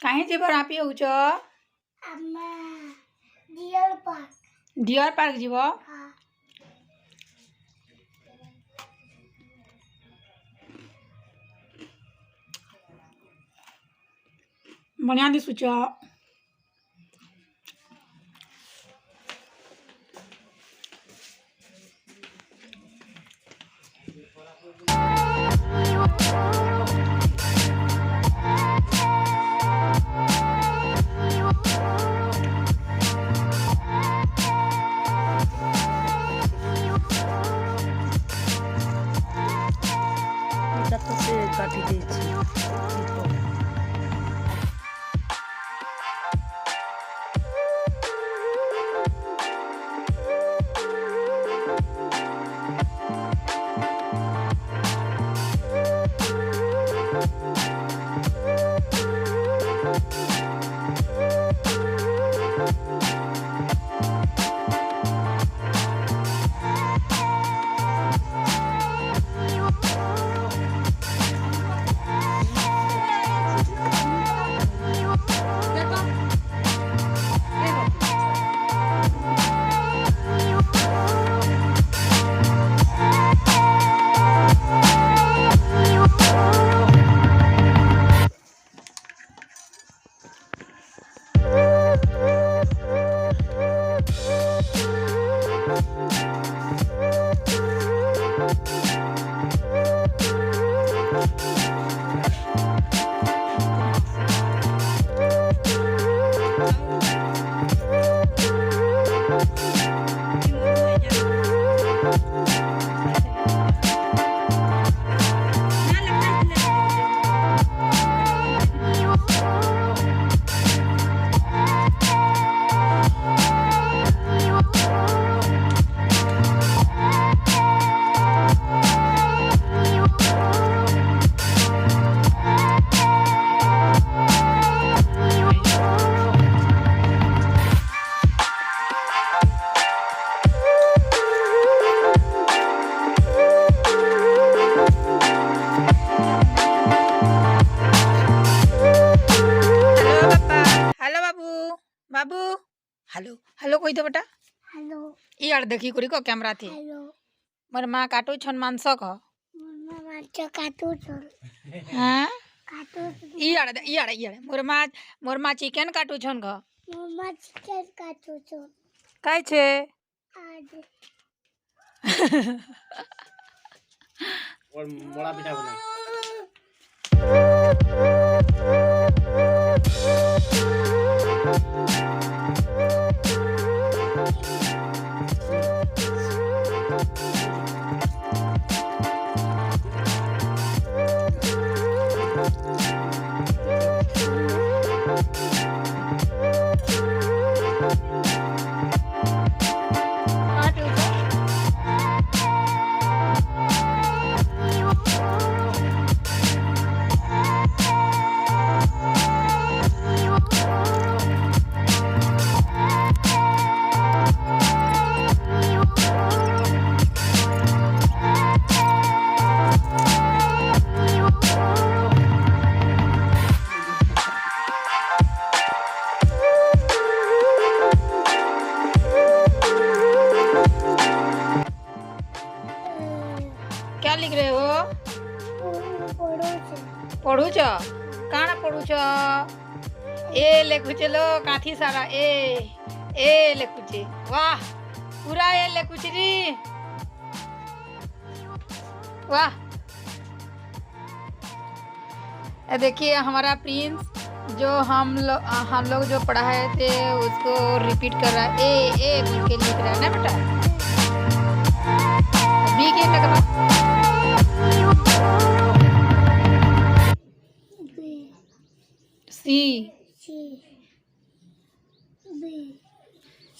कहीं जीव रापी होच डियर पार्क जीव बढ़िया दिशुच काटी देछि बाबू हेलो हेलो कही दे बेटा हेलो यार देखी करी को कैमरा थी हेलो मोर माँ काटू छन मांस क माछ काटू छन हां काटू यार मोर माँ चिकन काटू छन ग मम्मा चिकन काटू छन काय छे आज और बड़ा पिठा बना क्या लिख रहे हो पढ़ू छ काना पढ़ू छ ए लेखु लो काथी सारा ए लेखु छे वाह पूरा ए लेखु छी री वाह ये देखिए हमारा प्रिंस जो हम लोग जो पढ़ाए थे उसको रिपीट कर रहा है ए बोल के लिख रहा है ना बेटा बी के में कहा सी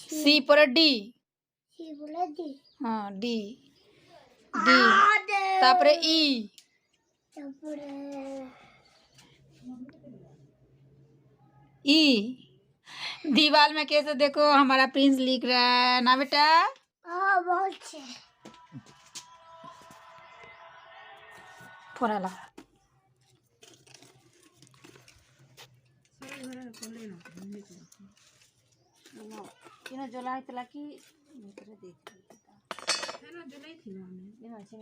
सी पर डी हाँ डी डी तापरे ई ई दीवार में कैसे देखो हमारा प्रिंस लिख रहा है ना बेटा बहुत फोड़ा लगा ଇନ ଜଲା ହେଇଥିଲା କି ଭିତରେ ଦେଇଥିଲି ସେଟା ଜଲାଇଥିଲୁ ଆମେ ଇନ ଅଛି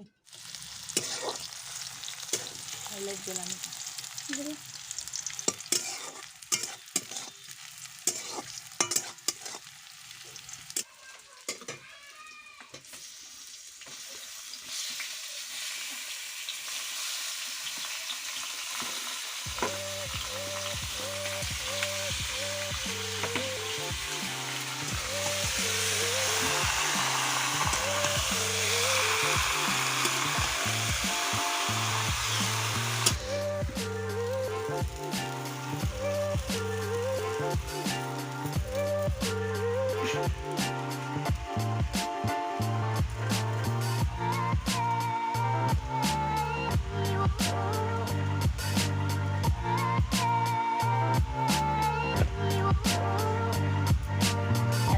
ହେଲେ ଜଲାନି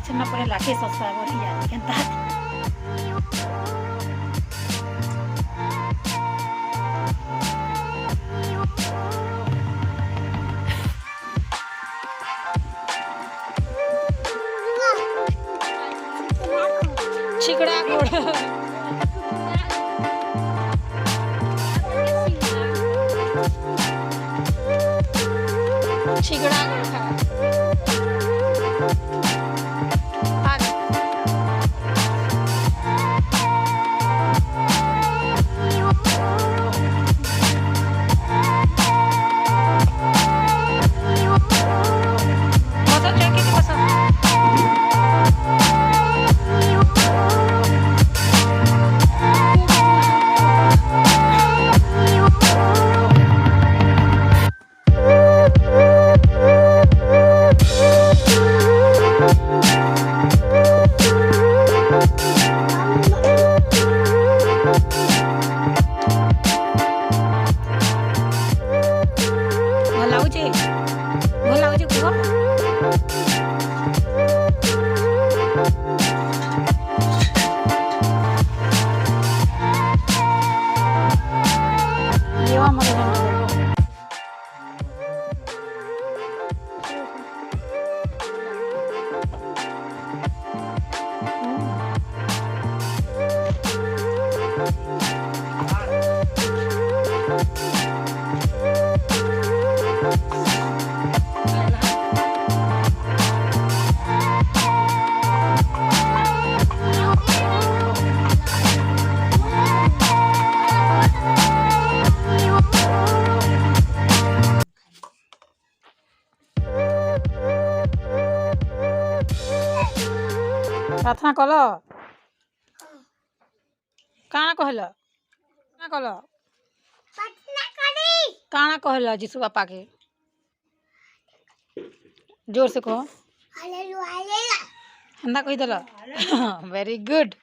ଛେନା ପରେ ଲାଖେ ଶସ୍ତା ବଢ଼ିଆ କେନ୍ତା छिकड़ा गोड़ छिकड़ा गोड़ खा ଭଲ ଲାଗୁଛି କୁହ प्रार्थना कल काଣା कहल काଣା कल काଣା कहल जीसु बापा के जोर से कह हेन्दा कहीदेल वेरी गुड